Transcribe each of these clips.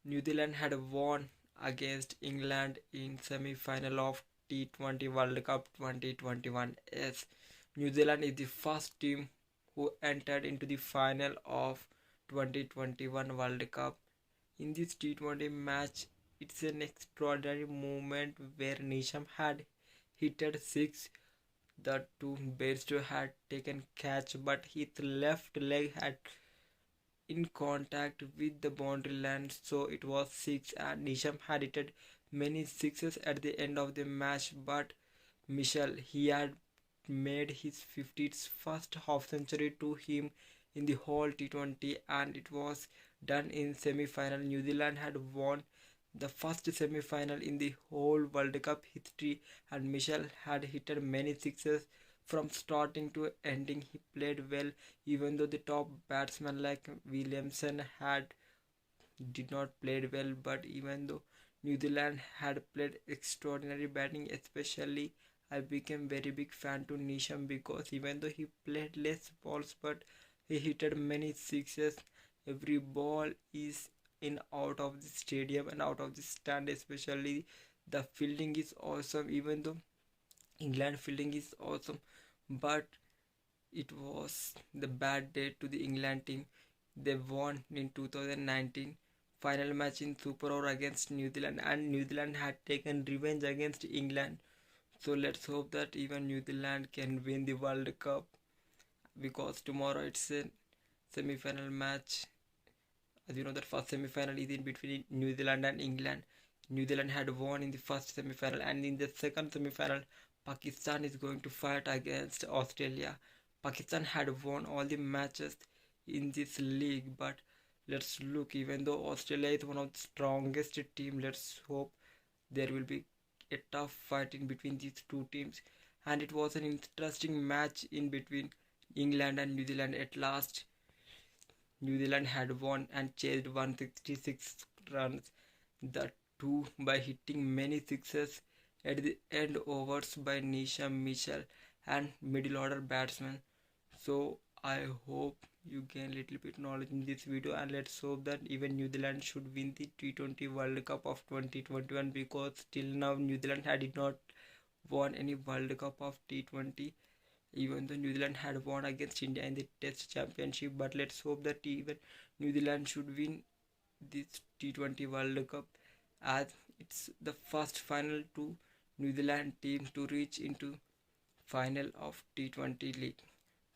New Zealand had won against England in semi-final of T20 World Cup 2021. Yes, New Zealand is the first team who entered into the final of 2021 World Cup. In this T20 match, it's an extraordinary moment where Nisham had hit 6. The two Bairstow had taken catch, but his left leg had in contact with the boundary line, so it was 6. And Nisham had hit many sixes at the end of the match, but Michel, he had made his 51st half century to him in the whole T20, and it was done in semi-final. New Zealand had won the first semi-final in the whole World Cup history, and Michel had hit many sixes from starting to ending. He played well, even though the top batsmen like Williamson had did not played well. But even though New Zealand had played extraordinary batting, especially I became very big fan to Nisham because even though he played less balls, but he hit many sixes. Every ball is in out of the stadium and out of the stand, especially the fielding is awesome. Even though England fielding is awesome, but it was the bad day to the England team. They won in 2019 final match in Super Over against New Zealand, and New Zealand had taken revenge against England. So let's hope that even New Zealand can win the World Cup, because tomorrow it's a semi-final match. As you know, that first semi-final is in between New Zealand and England. New Zealand had won in the first semi-final, and in the second semi-final Pakistan is going to fight against Australia. Pakistan had won all the matches in this league, but let's look, even though Australia is one of the strongest team, let's hope there will be a tough fight in between these two teams. And it was an interesting match in between England and New Zealand. At last, New Zealand had won and chased 166 runs, the two by hitting many sixes at the end overs by Nisha Mitchell and middle order batsmen. So I hope you gain little bit knowledge in this video, and let's hope that even New Zealand should win the T20 World Cup of 2021, because till now New Zealand had not won any World Cup of T20, even though New Zealand had won against India in the Test Championship. But let's hope that even New Zealand should win this T20 World Cup, as it's the first final to New Zealand team to reach into final of T20 league.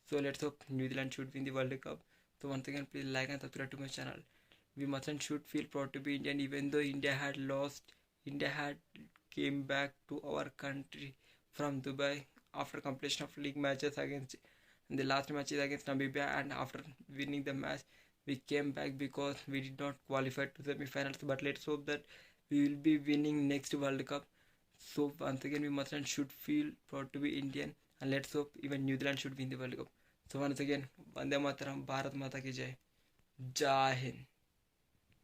So let's hope New Zealand should win the World Cup. So once again, please like and subscribe to my channel. We mustn't should feel proud to be Indian, even though India had lost. India had came back to our country from Dubai after completion of league matches against, and the last match is against Namibia, and after winning the match we came back because we did not qualify to semi-finals. But let's hope that we will be winning next World Cup. So once again, we mustn't should feel proud to be Indian, and let's hope even New Zealand should win the World Cup. So once again, Vande Mataram, Bharat Mata ki Jai, Jai Hind.